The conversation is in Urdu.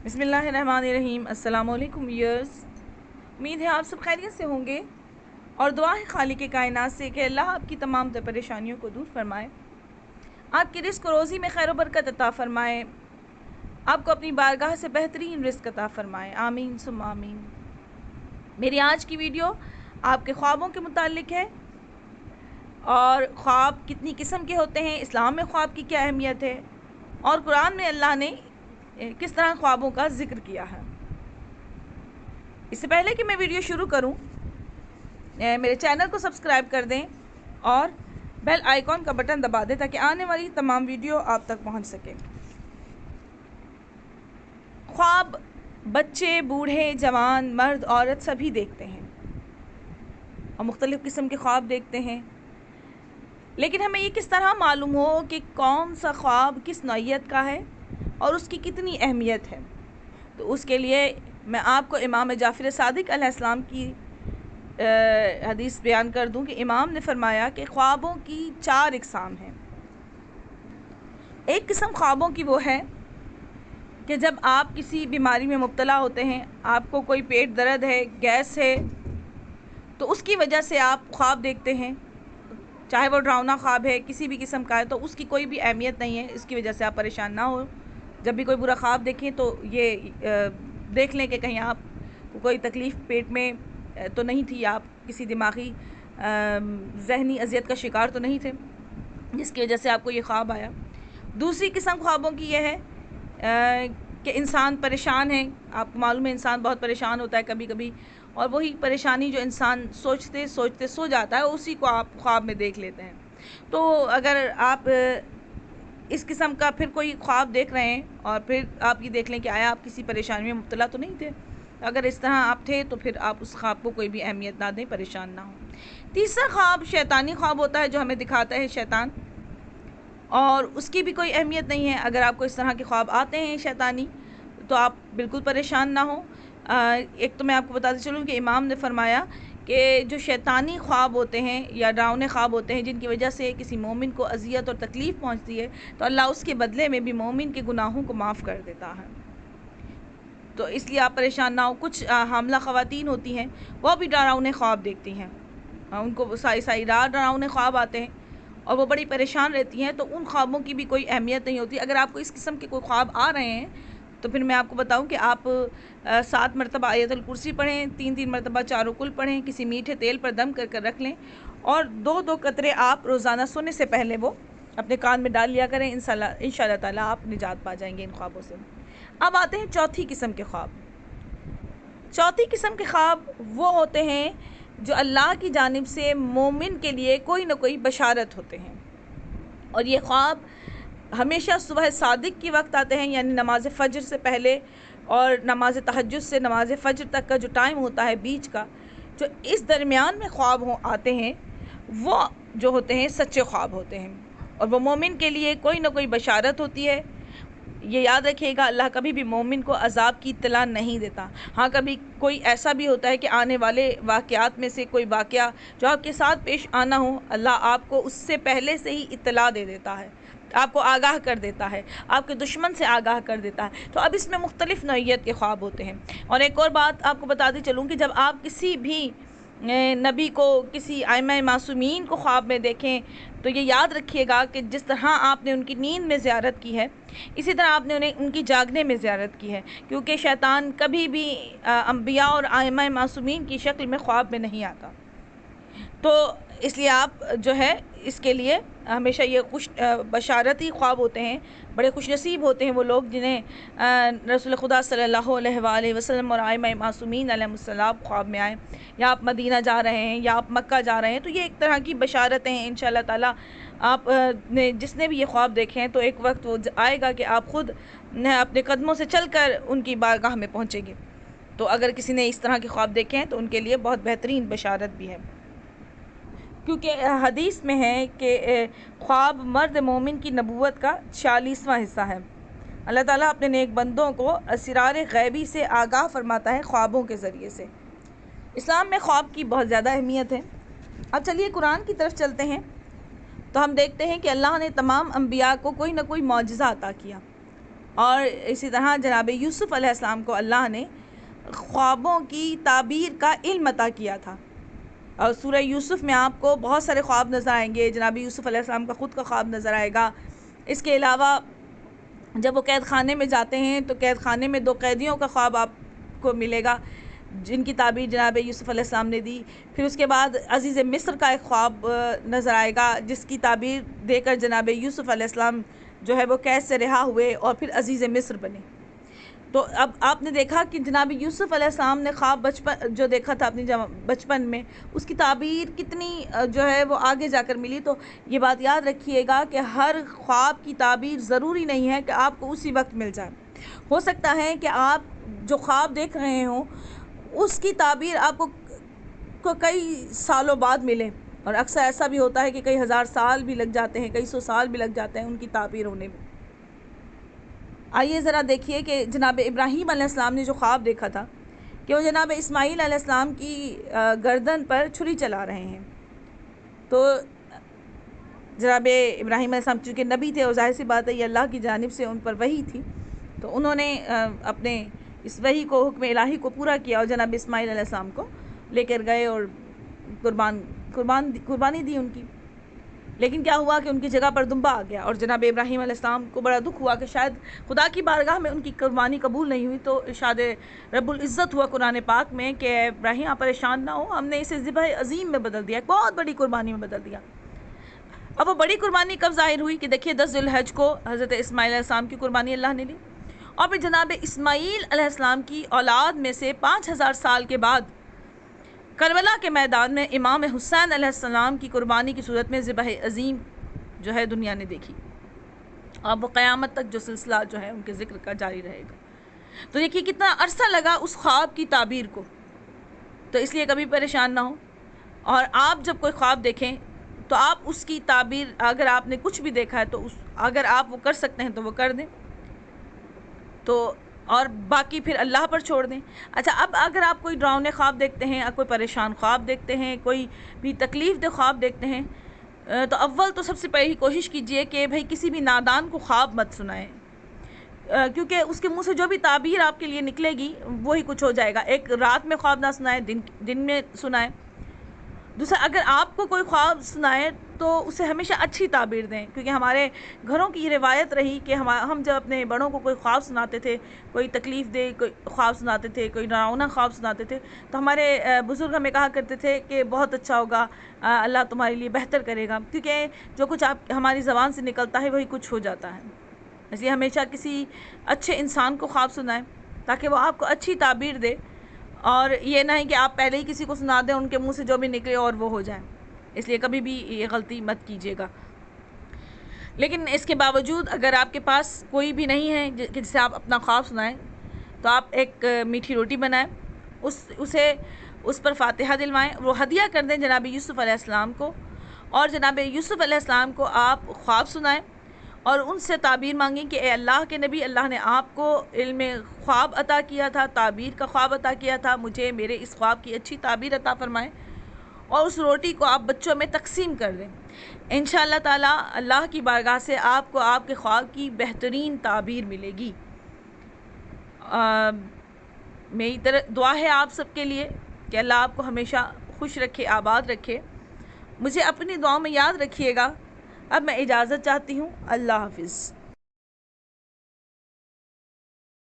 بسم اللہ الرحمن الرحیم۔ السلام علیکم ویئرز، امید ہے آپ سب خیریت سے ہوں گے اور دعا ہے خالق کائنات سے کہ اللہ آپ کی تمام تر پریشانیوں کو دور فرمائے، آپ کی رزق و روزی میں خیر و برکت عطا فرمائے، آپ کو اپنی بارگاہ سے بہترین رزق عطا فرمائے، آمین ثم آمین۔ میری آج کی ویڈیو آپ کے خوابوں کے متعلق ہے، اور خواب کتنی قسم کے ہوتے ہیں، اسلام میں خواب کی کیا اہمیت ہے، اور قرآن میں اللہ نے کس طرح خوابوں کا ذکر کیا ہے۔ اس سے پہلے کہ میں ویڈیو شروع کروں، میرے چینل کو سبسکرائب کر دیں اور بیل آئیکن کا بٹن دبا دیں تاکہ آنے والی تمام ویڈیو آپ تک پہنچ سکے۔ خواب بچے، بوڑھے، جوان، مرد، عورت سبھی دیکھتے ہیں اور مختلف قسم کے خواب دیکھتے ہیں، لیکن ہمیں یہ کس طرح معلوم ہو کہ کون سا خواب کس نوعیت کا ہے اور اس کی کتنی اہمیت ہے؟ تو اس کے لیے میں آپ کو امام جعفر صادق علیہ السلام کی حدیث بیان کر دوں کہ امام نے فرمایا کہ خوابوں کی 4 اقسام ہیں۔ ایک قسم خوابوں کی وہ ہے کہ جب آپ کسی بیماری میں مبتلا ہوتے ہیں، آپ کو کوئی پیٹ درد ہے، گیس ہے، تو اس کی وجہ سے آپ خواب دیکھتے ہیں، چاہے وہ ڈراؤنا خواب ہے، کسی بھی قسم کا ہے، تو اس کی کوئی بھی اہمیت نہیں ہے، اس کی وجہ سے آپ پریشان نہ ہو۔ جب بھی کوئی برا خواب دیکھیں تو یہ دیکھ لیں کہ کہیں آپ کو کوئی تکلیف پیٹ میں تو نہیں تھی، آپ کسی دماغی ذہنی اذیت کا شکار تو نہیں تھے جس کی وجہ سے آپ کو یہ خواب آیا۔ دوسری قسم خوابوں کی یہ ہے کہ انسان پریشان ہے، آپ کو معلوم ہے انسان بہت پریشان ہوتا ہے کبھی کبھی، اور وہی پریشانی جو انسان سوچتے سوچتے سو جاتا ہے اسی کو آپ خواب میں دیکھ لیتے ہیں۔ تو اگر آپ اس قسم کا پھر کوئی خواب دیکھ رہے ہیں اور پھر آپ یہ دیکھ لیں کہ آیا آپ کسی پریشانی میں مبتلا تو نہیں تھے، اگر اس طرح آپ تھے تو پھر آپ اس خواب کو کوئی بھی اہمیت نہ دیں، پریشان نہ ہوں۔ تیسرا خواب شیطانی خواب ہوتا ہے جو ہمیں دکھاتا ہے شیطان، اور اس کی بھی کوئی اہمیت نہیں ہے۔ اگر آپ کو اس طرح کے خواب آتے ہیں شیطانی تو آپ بالکل پریشان نہ ہوں۔ ایک تو میں آپ کو بتاتے چلوں کہ امام نے فرمایا کہ جو شیطانی خواب ہوتے ہیں یا ڈراؤنے خواب ہوتے ہیں جن کی وجہ سے کسی مومن کو اذیت اور تکلیف پہنچتی ہے تو اللہ اس کے بدلے میں بھی مومن کے گناہوں کو معاف کر دیتا ہے، تو اس لیے آپ پریشان نہ ہو۔ کچھ حاملہ خواتین ہوتی ہیں وہ بھی ڈراؤنے خواب دیکھتی ہیں، ان کو ساری رات ڈراؤنے خواب آتے ہیں اور وہ بڑی پریشان رہتی ہیں، تو ان خوابوں کی بھی کوئی اہمیت نہیں ہوتی۔ اگر آپ کو اس قسم کے کوئی خواب آ رہے ہیں تو پھر میں آپ کو بتاؤں کہ آپ 7 مرتبہ آیت الکرسی پڑھیں، 3 مرتبہ چاروں کل پڑھیں، کسی میٹھے تیل پر دم کر کر رکھ لیں، اور 2 قطرے آپ روزانہ سونے سے پہلے وہ اپنے کان میں ڈال لیا کریں، انشاءاللہ تعالیٰ آپ نجات پا جائیں گے ان خوابوں سے۔ اب آتے ہیں چوتھی قسم کے خواب۔ چوتھی قسم کے خواب وہ ہوتے ہیں جو اللہ کی جانب سے مومن کے لیے کوئی نہ کوئی بشارت ہوتے ہیں، اور یہ خواب ہمیشہ صبح صادق کی وقت آتے ہیں، یعنی نماز فجر سے پہلے اور نماز تہجد سے نماز فجر تک کا جو ٹائم ہوتا ہے بیچ کا، جو اس درمیان میں خواب آتے ہیں وہ جو ہوتے ہیں سچے خواب ہوتے ہیں، اور وہ مومن کے لیے کوئی نہ کوئی بشارت ہوتی ہے۔ یہ یاد رکھیے گا، اللہ کبھی بھی مومن کو عذاب کی اطلاع نہیں دیتا۔ ہاں کبھی کوئی ایسا بھی ہوتا ہے کہ آنے والے واقعات میں سے کوئی واقعہ جو آپ کے ساتھ پیش آنا ہو، اللہ آپ کو اس سے پہلے سے ہی اطلاع دے دیتا ہے، آپ کو آگاہ کر دیتا ہے، آپ کے دشمن سے آگاہ کر دیتا ہے۔ تو اب اس میں مختلف نوعیت کے خواب ہوتے ہیں۔ اور ایک اور بات آپ کو بتاتی چلوں کہ جب آپ کسی بھی نبی کو، کسی ائمہ معصومین کو خواب میں دیکھیں تو یہ یاد رکھیے گا کہ جس طرح آپ نے ان کی نیند میں زیارت کی ہے اسی طرح آپ نے انہیں ان کی جاگنے میں زیارت کی ہے، کیونکہ شیطان کبھی بھی انبیاء اور ائمہ معصومین کی شکل میں خواب میں نہیں آتا۔ تو اس لیے آپ جو ہے اس کے لیے ہمیشہ یہ بشارتی خواب ہوتے ہیں، بڑے خوش نصیب ہوتے ہیں وہ لوگ جنہیں رسول خدا صلی اللہ علیہ وآلہ وسلم اور ائمہ معصومین علیہ السلام خواب میں آئے، یا آپ مدینہ جا رہے ہیں یا آپ مکہ جا رہے ہیں، تو یہ ایک طرح کی بشارتیں ہیں۔ انشاءاللہ تعالیٰ آپ نے جس نے بھی یہ خواب دیکھے ہیں تو ایک وقت وہ آئے گا کہ آپ خود اپنے قدموں سے چل کر ان کی بارگاہ میں پہنچیں گے۔ تو اگر کسی نے اس طرح کے خواب دیکھے ہیں تو ان کے لیے بہت بہترین بشارت بھی ہے، کیونکہ حدیث میں ہے کہ خواب مرد مومن کی نبوت کا 46واں حصہ ہے۔ اللہ تعالیٰ اپنے نیک بندوں کو اسرار غیبی سے آگاہ فرماتا ہے خوابوں کے ذریعے سے۔ اسلام میں خواب کی بہت زیادہ اہمیت ہے۔ اب چلیے قرآن کی طرف چلتے ہیں تو ہم دیکھتے ہیں کہ اللہ نے تمام انبیاء کو کوئی نہ کوئی معجزہ عطا کیا، اور اسی طرح جناب یوسف علیہ السلام کو اللہ نے خوابوں کی تعبیر کا علم عطا کیا تھا، اور سورہ یوسف میں آپ کو بہت سارے خواب نظر آئیں گے. جناب یوسف علیہ السلام کا خود کا خواب نظر آئے گا. اس کے علاوہ جب وہ قید خانے میں جاتے ہیں تو قید خانے میں 2 قیدیوں کا خواب آپ کو ملے گا جن کی تعبیر جناب یوسف علیہ السلام نے دی. پھر اس کے بعد عزیز مصر کا ایک خواب نظر آئے گا جس کی تعبیر دے کر جناب یوسف علیہ السلام جو ہے وہ قید سے رہا ہوئے اور پھر عزیز مصر بنے. تو اب آپ نے دیکھا کہ جناب یوسف علیہ السلام نے خواب بچپن جو دیکھا تھا اپنی بچپن میں، اس کی تعبیر کتنی جو ہے وہ آگے جا کر ملی. تو یہ بات یاد رکھیے گا کہ ہر خواب کی تعبیر ضروری نہیں ہے کہ آپ کو اسی وقت مل جائے. ہو سکتا ہے کہ آپ جو خواب دیکھ رہے ہوں اس کی تعبیر آپ کو کئی سالوں بعد ملے، اور اکثر ایسا بھی ہوتا ہے کہ کئی ہزار سال بھی لگ جاتے ہیں، کئی 100 سال بھی لگ جاتے ہیں ان کی تعبیر ہونے میں. آئیے ذرا دیکھیے کہ جناب ابراہیم علیہ السلام نے جو خواب دیکھا تھا کہ وہ جناب اسماعیل علیہ السلام کی گردن پر چھری چلا رہے ہیں. تو جناب ابراہیم علیہ السلام چونکہ نبی تھے اور ظاہر سی بات ہے یہ اللہ کی جانب سے ان پر وحی تھی، تو انہوں نے اپنے اس وحی کو، حکم الہی کو پورا کیا اور جناب اسماعیل علیہ السلام کو لے کر گئے اور قربانی دی ان کی. لیکن کیا ہوا کہ ان کی جگہ پر دمبا آ گیا، اور جناب ابراہیم علیہ السلام کو بڑا دکھ ہوا کہ شاید خدا کی بارگاہ میں ان کی قربانی قبول نہیں ہوئی. تو ارشاد رب العزت ہوا قرآن پاک میں کہ ابراہیم آپ پریشان نہ ہو، ہم نے اسے ذبح عظیم میں بدل دیا، ایک بہت بڑی قربانی میں بدل دیا. اب وہ بڑی قربانی کب ظاہر ہوئی کہ دیکھیے 10 ذی الحج کو حضرت اسماعیل علیہ السلام کی قربانی اللہ نے لی، اور پھر جناب اسماعیل علیہ السلام کی اولاد میں سے 5000 سال کے بعد کربلا کے میدان میں امام حسین علیہ السلام کی قربانی کی صورت میں ذبح عظیم جو ہے دنیا نے دیکھی. اب وہ قیامت تک جو سلسلہ جو ہے ان کے ذکر کا جاری رہے گا. تو دیکھیے کتنا عرصہ لگا اس خواب کی تعبیر کو. تو اس لیے کبھی پریشان نہ ہو، اور آپ جب کوئی خواب دیکھیں تو آپ اس کی تعبیر، اگر آپ نے کچھ بھی دیکھا ہے تو اگر آپ وہ کر سکتے ہیں تو وہ کر دیں، تو اور باقی پھر اللہ پر چھوڑ دیں. اچھا، اب اگر آپ کوئی ڈراؤنے خواب دیکھتے ہیں، کوئی پریشان خواب دیکھتے ہیں، کوئی بھی تکلیف دہ خواب دیکھتے ہیں، تو اول تو سب سے پہلی کوشش کیجئے کہ بھئی کسی بھی نادان کو خواب مت سنائیں، کیونکہ اس کے منہ سے جو بھی تعبیر آپ کے لیے نکلے گی وہی کچھ ہو جائے گا. ایک رات میں خواب نہ سنائیں، دن میں سنائیں. دوسرا، اگر آپ کو کوئی خواب سنائے تو اسے ہمیشہ اچھی تعبیر دیں، کیونکہ ہمارے گھروں کی یہ روایت رہی کہ ہم جب اپنے بڑوں کو کوئی خواب سناتے تھے، کوئی تکلیف دہ کوئی خواب سناتے تھے، کوئی ڈراؤنا خواب سناتے تھے، تو ہمارے بزرگ ہمیں کہا کرتے تھے کہ بہت اچھا ہوگا، اللہ تمہارے لیے بہتر کرے گا، کیونکہ جو کچھ ہماری زبان سے نکلتا ہے وہی کچھ ہو جاتا ہے. اس لیے ہمیشہ کسی اچھے انسان کو خواب سنائیں تاکہ وہ آپ کو اچھی تعبیر دے، اور یہ نہیں کہ آپ پہلے ہی کسی کو سنا دیں، ان کے منہ سے جو بھی نکلے اور وہ ہو جائیں. اس لیے کبھی بھی یہ غلطی مت کیجیے گا. لیکن اس کے باوجود اگر آپ کے پاس کوئی بھی نہیں ہے کہ جسے آپ اپنا خواب سنائیں، تو آپ ایک میٹھی روٹی بنائیں، اس پر فاتحہ دلوائیں، وہ ہدیہ کر دیں جناب یوسف علیہ السلام کو، اور جناب یوسف علیہ السلام کو آپ خواب سنائیں اور ان سے تعبیر مانگیں کہ اے اللہ کے نبی، اللہ نے آپ کو علم خواب عطا کیا تھا، تعبیر کا خواب عطا کیا تھا، مجھے میرے اس خواب کی اچھی تعبیر عطا فرمائیں، اور اس روٹی کو آپ بچوں میں تقسیم کر دیں. انشاءاللہ تعالی اللہ کی بارگاہ سے آپ کو آپ کے خواب کی بہترین تعبیر ملے گی. میری دعا ہے آپ سب کے لیے کہ اللہ آپ کو ہمیشہ خوش رکھے، آباد رکھے. مجھے اپنی دعاؤں میں یاد رکھیے گا. اب میں اجازت چاہتی ہوں. اللہ حافظ.